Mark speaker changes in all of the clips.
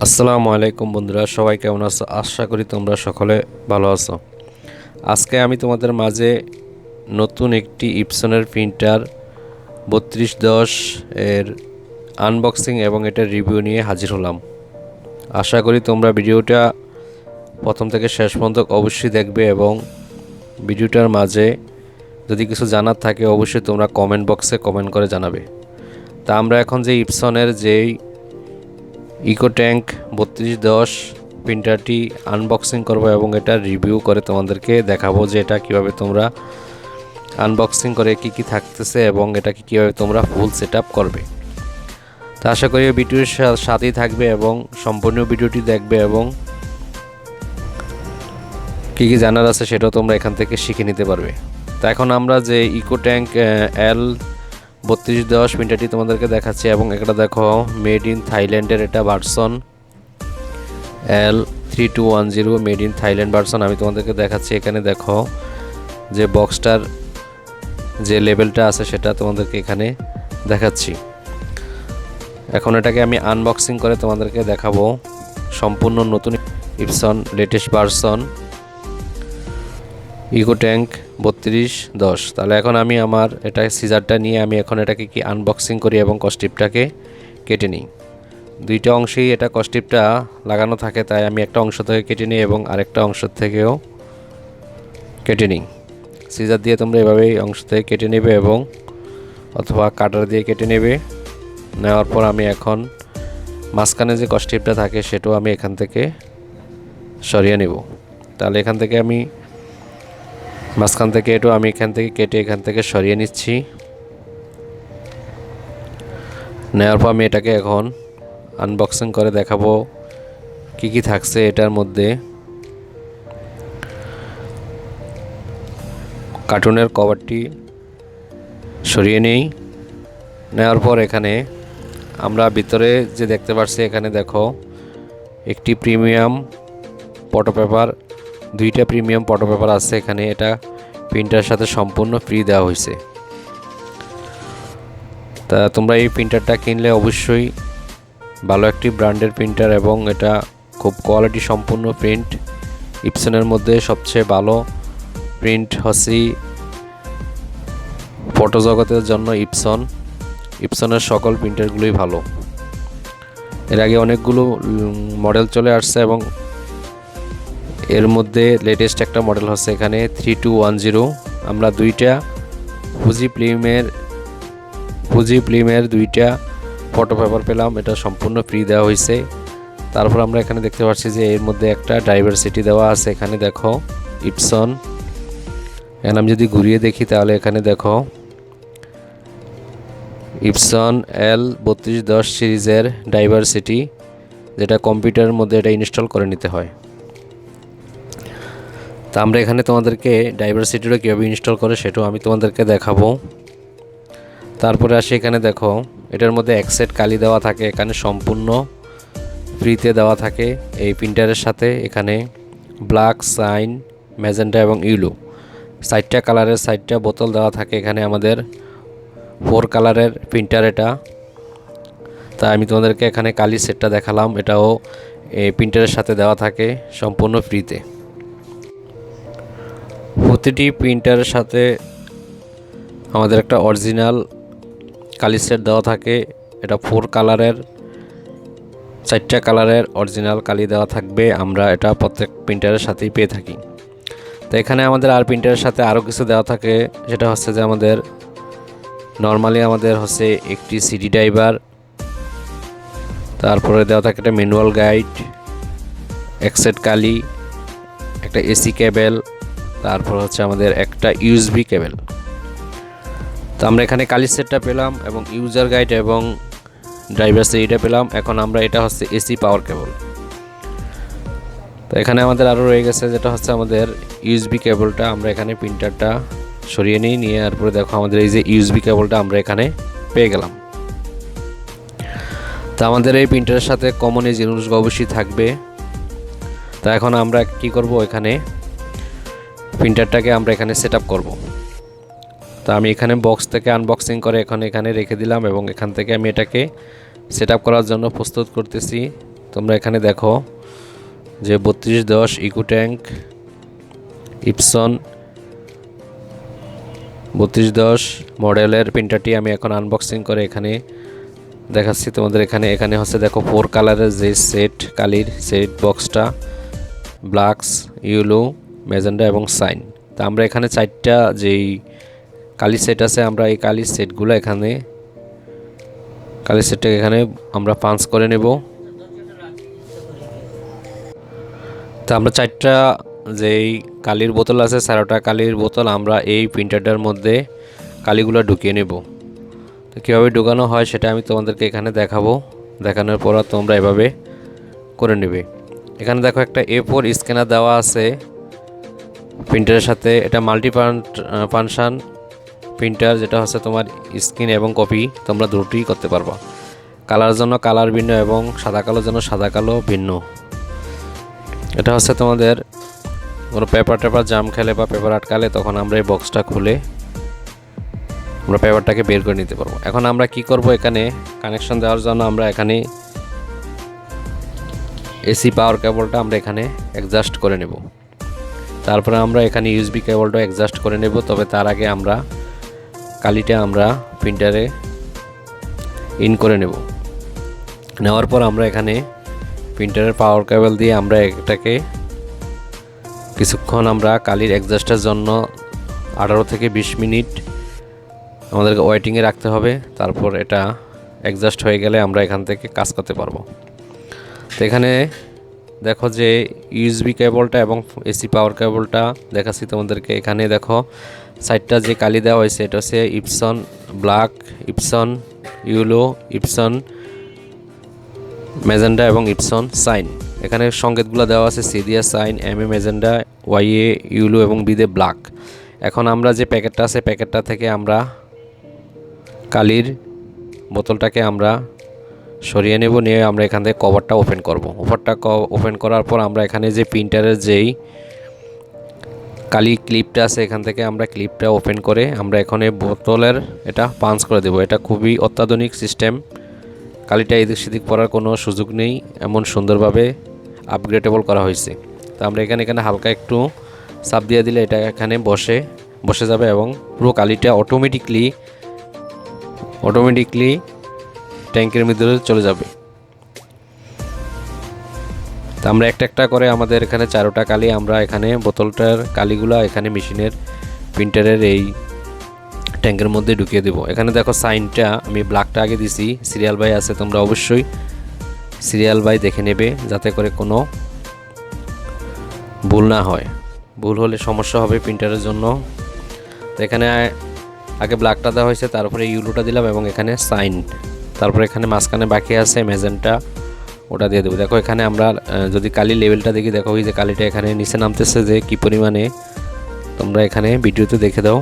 Speaker 1: আসসালামু আলাইকুম বন্ধুরা, সবাই কেমন আছো? আশা করি তোমরা সকলে ভালো আছো। আজকে আমি তোমাদের মাঝে নতুন একটি ইপসনের প্রিন্টার 3210 এর আনবক্সিং এবং এটার রিভিউ নিয়ে হাজির হলাম। আশা করি তোমরা ভিডিওটা প্রথম থেকে শেষ পর্যন্ত অবশ্যই দেখবে এবং ভিডিওটার মাঝে যদি কিছু জানার থাকে অবশ্যই তোমরা কমেন্ট বক্সে কমেন্ট করে জানাবে। তা আমরা এখন যে ইপসনের যেই ইকোট্যাঙ্ক 3210 প্রিন্টারটি আনবক্সিং করব এবং এটা রিভিউ করে তোমাদেরকে দেখাবো যে এটা কীভাবে তোমরা আনবক্সিং করে কি কি থাকতেছে এবং এটা কীভাবে তোমরা ফুল সেটআপ করবে। তো আশা করি ভিডিওর সাথেই থাকবে এবং সম্পূর্ণ ভিডিওটি দেখবে এবং কি কি জানার আছে সেটাও তোমরা এখান থেকে শিখে নিতে পারবে। তো এখন আমরা যে ইকোট্যাঙ্ক L3210 প্রিন্টারটি তোমাদেরকে দেখাচ্ছি এবং এটা দেখো মেড ইন থাইল্যান্ডের এটা version L3210 made in Thailand version আমি তোমাদেরকে দেখাচ্ছি। এখানে দেখো যে বক্সটার যে লেভেলটা আছে সেটা তোমাদেরকে এখানে দেখাচ্ছি। এখন এটাকে আমি আনবক্সিং করে তোমাদেরকে দেখাবো সম্পূর্ণ নতুন ইপসন লেটেস্ট ভার্সন ইকোট্যাঙ্ক 3210। তাহলে এখন আমি আমার এটা সিজারটা নিয়ে আমি এখন এটাকে কি আনবক্সিং করি এবং কস্টিপটাকে কেটে নিই। দুইটা অংশেই এটা কস্টিপটা লাগানো থাকে, তাই আমি একটা অংশ থেকে কেটে নিই এবং আরেকটা অংশ থেকেও কেটে নিই। সিজার দিয়ে তোমরা এভাবেই অংশ থেকে কেটে নেবে এবং অথবা কাটার দিয়ে কেটে নেবে। নেওয়ার পর আমি এখন মাঝখানে যে কস্টিপটা থাকে সেটাও আমি এখান থেকে সরিয়ে নেব। তাহলে এখান থেকে আমি মাঝখান থেকে এটাও আমি এখান থেকে কেটে এখান থেকে সরিয়ে নিচ্ছি। নেওয়ার পর আমি এটাকে এখন আনবক্সিং করে দেখাবো কি কি থাকছে এটার মধ্যে। কার্টুনের কভারটি সরিয়ে নেই। নেওয়ার পর এখানে আমরা ভিতরে যে দেখতে পাচ্ছি এখানে দেখো একটি প্রিমিয়াম ফটো পেপার, দুইটা প্রিমিয়াম ফটো পেপার আছে এখানে। এটা প্রিন্টারের সাথে সম্পূর্ণ ফ্রি দেওয়া হয়েছে। তা তোমরা এই প্রিন্টারটা কিনলে অবশ্যই ভালো একটি ব্র্যান্ডের প্রিন্টার এবং এটা খুব কোয়ালিটি সম্পূর্ণ প্রিন্ট। ইপসনের মধ্যে সবচেয়ে ভালো প্রিন্ট হচ্ছে ফটো জগতের জন্য ইপসনের সকল প্রিন্টারগুলোই ভালো। এর আগে অনেকগুলো মডেল চলে আসছে এবং এর মধ্যে লেটেস্ট একটা মডেল হচ্ছে এখানে 3210। আমরা দুইটা ফুজি ফিল্মের দুইটা ফটো পেপার পেলাম, এটা সম্পূর্ণ ফ্রি দেওয়া হয়েছে। তারপর আমরা এখানে দেখতে পাচ্ছি যে এর মধ্যে একটা ডাইভার্সিটি দেওয়া আছে। এখানে দেখো ইপসন, এখানে আমি যদি ঘুরিয়ে দেখি তাহলে এখানে দেখো ইপসন L3210 সিরিজের ডাইভার্সিটি, যেটা কম্পিউটারের মধ্যে এটা ইনস্টল করে নিতে হয়। তা আমরা এখানে তোমাদেরকে ডাইভার্সিটিটা কীভাবে ইনস্টল করে সেটাও আমি তোমাদেরকে দেখাবো। তারপরে আসি এখানে দেখো এটার মধ্যে এক সেট কালি দেওয়া থাকে, এখানে সম্পূর্ণ ফ্রিতে দেওয়া থাকে এই প্রিন্টারের সাথে। এখানে ব্ল্যাক, সাইন, ম্যাজেন্টা এবং ইউলো 4টা কালারের 4টা বোতল দেওয়া থাকে। এখানে আমাদের 4 কালারের প্রিন্টার এটা। তাই আমি তোমাদেরকে এখানে কালি সেটটা দেখালাম, এটাও এই প্রিন্টারের সাথে দেওয়া থাকে সম্পূর্ণ ফ্রিতে। প্রতিটি প্রিন্টারের সাথে আমাদের একটা অরিজিনাল কালি সেট দেওয়া থাকে। এটা 4 কালারের 4টা কালারের অরিজিনাল কালি দেওয়া থাকবে। আমরা এটা প্রত্যেক প্রিন্টারের সাথেই পেয়ে থাকি। তো এখানে আমাদের আর প্রিন্টারের সাথে আরও কিছু দেওয়া থাকে, সেটা হচ্ছে যে আমাদের নর্মালি আমাদের হচ্ছে একটি সিডি ড্রাইভার, তারপরে দেওয়া থাকে একটা ম্যানুয়াল গাইড, এক সেট কালি, একটা এসি কেবল, তারপর হচ্ছে আমাদের একটা ইউএসবি কেবল। তো আমরা এখানে কালি সেটটা পেলাম এবং ইউজার গাইড এবং ড্রাইভার সিডিটা পেলাম। এখন আমরা এটা হচ্ছে এসি পাওয়ার কেবল। তো এখানে আমাদের আরও রয়ে গেছে যেটা হচ্ছে আমাদের ইউএসবি কেবলটা। আমরা এখানে প্রিন্টারটা সরিয়ে নিয়ে তারপরে দেখো আমাদের এই যে ইউএসবি কেবলটা আমরা এখানে পেয়ে গেলাম। তো আমাদের এই প্রিন্টারের সাথে কমন এই জিনিসগুলো অবশ্যই থাকবে। তো এখন আমরা কি করব, এখানে প্রিন্টারটাকে আমরা এখানে সেট আপ করবো। তো আমি এখানে বক্স থেকে আনবক্সিং করে এখন এখানে রেখে দিলাম এবং এখান থেকে আমি এটাকে সেট আপ করার জন্য প্রস্তুত করতেছি। তোমরা এখানে দেখো যে 3210 EcoTank ইপসন 3210 মডেলের প্রিন্টারটি আমি এখন আনবক্সিং করে এখানে দেখাচ্ছি তোমাদের। এখানে হচ্ছে দেখো 4 কালারের যে সেট কালির সেট বক্সটা, ব্ল্যাকস, ইয়েলো, ম্যাজেন্ডা এবং সাইন। তা আমরা এখানে 4টা যেই কালি সেট আছে, আমরা এই কালির সেটগুলো এখানে কালির সেটটা এখানে আমরা পাঞ্চ করে নেব। তা আমরা 4টা যেই কালির বোতল আছে, 4টা কালির বোতল আমরা এই প্রিন্টারটার মধ্যে কালিগুলো ঢুকিয়ে নেব। তো কীভাবে ঢুকানো হয় সেটা আমি তোমাদেরকে এখানে দেখাবো। দেখানোর পর তোমরা এভাবে করে নেবে। এখানে দেখো একটা A4 স্ক্যানার দেওয়া আছে প্রিন্টারের সাথে। এটা মাল্টি ফাংশন প্রিন্টার, যেটা হচ্ছে তোমার স্ক্যান এবং কপি তোমরা দুটোই করতে পারবা। কালার জন্য কালার ভিন্ন এবং সাদা কালোর জন্য সাদা কালো ভিন্ন। এটা হচ্ছে তোমাদের কোনো পেপার জাম খেলে বা পেপার আটকালে তখন আমরা এই বক্সটা খুলে আমরা পেপারটাকে বের করে নিতে পারবো। এখন আমরা কি করব, এখানে কানেকশন দেওয়ার জন্য আমরা এখানে এসি পাওয়ার কেবলটা আমরা এখানে অ্যাডজাস্ট করে নেব। তারপরে আমরা এখানে ইউএসবি কেবলটা অ্যাডজাস্ট করে নেব। তবে তার আগে আমরা কালিটা আমরা প্রিন্টারে ইন করে নেব। নেওয়ার পর আমরা এখানে প্রিন্টারের পাওয়ার কেবল দিয়ে আমরা এটাকে কিছুক্ষণ আমরা কালির অ্যাডজাস্টের জন্য 18 থেকে 20 মিনিট আমাদেরকে ওয়েটিংয়ে রাখতে হবে। তারপর এটা অ্যাডজাস্ট হয়ে গেলে আমরা এখান থেকে কাজ করতে পারবো। তো এখানে দেখো যে ইউএসবি কেবলটা এবং এসি পাওয়ার কেবলটা দেখাচ্ছি তোমাদেরকে। এখানে দেখো 4টা যে কালি দেওয়া হয়েছে, এটা হচ্ছে Epson black, Epson yellow, Epson magenta এবং ইপসন সাইন। এখানে সংকেতগুলো দেওয়া আছে, সি দিয়ে sign, M A magenta, Y A yellow এবং বি দিয়ে ব্ল্যাক। এখন আমরা যে প্যাকেটটা আছে প্যাকেটটা থেকে আমরা কালির বোতলটাকে আমরা সরিয়ে নেব। নিয়ে আমরা এখান থেকে কভারটা ওপেন করব। ওপেন করার পর আমরা এখানে যে প্রিন্টারের যেই কালি ক্লিপটা আছে এখান থেকে আমরা ক্লিপটা ওপেন করে আমরা এখন এই বোতলের এটা পাঞ্চ করে দেব। এটা খুবই অত্যাধুনিক সিস্টেম, কালিটা এদিক সেদিক পড়ার কোনো সুযোগ নেই, এমন সুন্দরভাবে আপগ্রেডেবল করা হয়েছে। তো আমরা এখানে হালকা একটু চাপ দিয়ে দিলে এটা এখানে বসে যাবে এবং পুরো কালিটা অটোমেটিকলি ট্যাঙ্কের ভিতরে চলে যাবে। তো আমরা একটা করে আমাদের এখানে 4টা কালি আমরা এখানে বোতলটার কালিগুলো এখানে মেশিনের প্রিন্টারের এই ট্যাঙ্কের মধ্যে ঢুকিয়ে দেব। এখানে দেখো সাইনটা আমি ব্ল্যাকটা আগে দিছি, সিরিয়াল বাই আছে, তোমরা অবশ্যই সিরিয়াল বাই দেখে নেবে যাতে করে কোনো ভুল না হয়। ভুল হলে সমস্যা হবে প্রিন্টারের জন্য। তো এখানে আগে ব্ল্যাকটা দেওয়া হয়েছে, তারপরে ইউলোটা দিলাম এবং এখানে সাইন, তারপরে এখানে মাঝখানে বাকি আছে ম্যাজেন্টা, ওটা দিয়ে দেবো। দেখো এখানে আমরা যদি কালির লেভেলটা দেখি, দেখো এই যে কালিটা এখানে নিচে নামতেছে যে কী পরিমাণে, তোমরা এখানে ভিডিওতে দেখে দাও।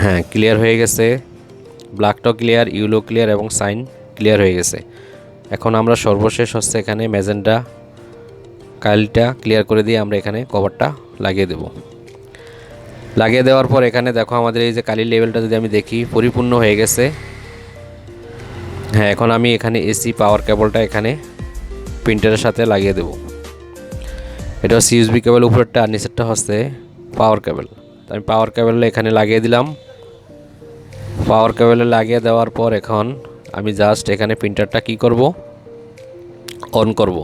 Speaker 1: হ্যাঁ, ক্লিয়ার হয়ে গেছে, ব্ল্যাকটাও ক্লিয়ার, ইউলো ক্লিয়ার এবং সাইন ক্লিয়ার হয়ে গেছে। এখন আমরা সর্বশেষ হচ্ছে এখানে ম্যাজেন্টা কালিটা ক্লিয়ার করে দিয়ে আমরা এখানে কভারটা লাগিয়ে দেব। লাগিয়ে দেওয়ার পর এখানে দেখো আমাদের এই যে কালির লেভেলটা যদি আমি দেখি পরিপূর্ণ হয়ে গেছে। হ্যাঁ, এখন আমি এখানে এসি পাওয়ার কেবলটা এখানে প্রিন্টারের সাথে লাগিয়ে দেব। এটা হচ্ছে ইউএসবি কেবল উপরেরটা, আর নিচেরটা হচ্ছে পাওয়ার কেবল। তো আমি পাওয়ার কেবলটা এখানে লাগিয়ে দিলাম। পাওয়ার কেবলে লাগিয়ে দেওয়ার পর এখন আমি জাস্ট এখানে প্রিন্টারটা কি করব, অন করব।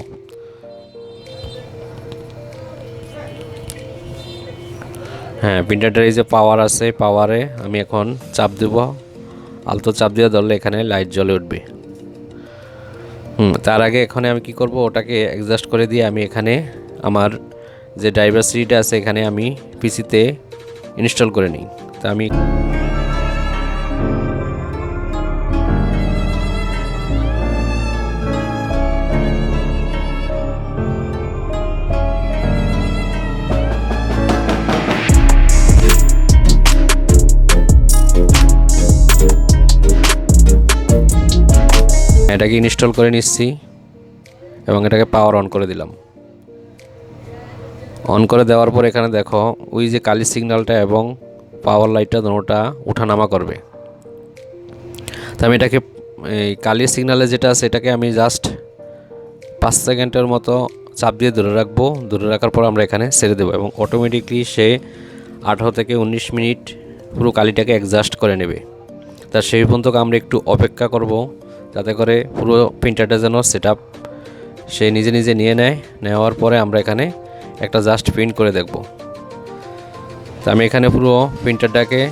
Speaker 1: হ্যাঁ, প্রিন্টারটার এই যে পাওয়ার আছে, পাওয়ারে আমি এখন চাপ দেব, আলতো চাপ দিয়ে ধরলে এখানে লাইট জ্বলে উঠবে। তার আগে এখানে আমি কি করব, ওটাকে অ্যাডজাস্ট করে দিয়ে আমি এখানে আমার যে ড্রাইভার সিডিটা আছে এখানে আমি পিসিতে ইনস্টল করে নিই। তা আমি এটাকে ইনস্টল করে নিচ্ছি এবং এটাকে পাওয়ার অন করে দিলাম। অন করে দেওয়ার পর এখানে দেখো ওই যে কালি সিগন্যালটা এবং পাওয়ার লাইটটা দুটোটা ওঠানামা করবে। তো আমি এটাকে এই কালি সিগন্যালে যেটা আছে এটাকে আমি জাস্ট 5 সেকেন্ডের মতো চাপ দিয়ে ধরে রাখবো। ধরে রাখার পর আমরা এখানে ছেড়ে দেবো এবং অটোমেটিকলি সে 18 থেকে 19 মিনিট পুরো কালিটাকে অ্যাডজাস্ট করে নেবে। তা সেই পর্যন্ত আমরা একটু অপেক্ষা করব, যাতে করে পুরো প্রিন্টারটা যেন সেট আপ সে নিজে নিজে নিয়ে নেয়। নেওয়ার পরে আমরা এখানে একটা জাস্ট প্রিন্ট করে দেখব। তো আমি এখানে পুরো প্রিন্টারটাকে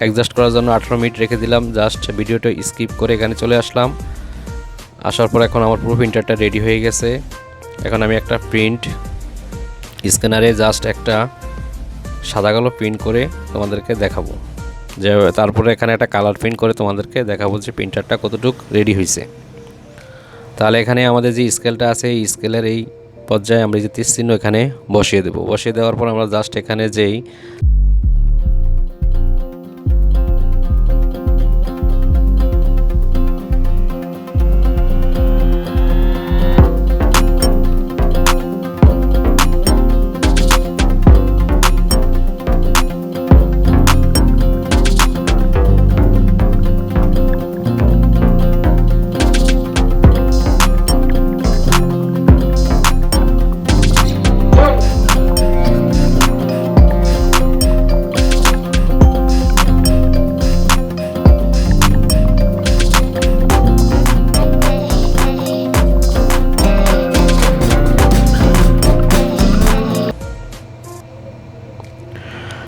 Speaker 1: অ্যাডজাস্ট করার জন্য 18 মিনিট রেখে দিলাম। জাস্ট ভিডিওটা স্কিপ করে এখানে চলে আসলাম। আসার পর এখন আমার পুরো প্রিন্টারটা রেডি হয়ে গেছে। এখন আমি একটা প্রিন্ট স্ক্যানারে জাস্ট একটা সাদা কালো প্রিন্ট করে তোমাদেরকে দেখাবো, যে তারপরে এখানে একটা কালার প্রিন্ট করে তোমাদেরকে দেখাবো যে প্রিন্টারটা কতটুকু রেডি হয়েছে। তাহলে এখানে আমাদের যে স্কেলটা আছে এই স্কেলের এই পর্যায়ে আমরা যে তীর চিহ্ন এখানে বসিয়ে দেবো। বসিয়ে দেওয়ার পর আমরা জাস্ট এখানে যেই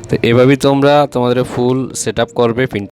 Speaker 1: তো এভাবেই তোমরা তোমাদের ফুল সেট আপ করবে প্রিন্ট।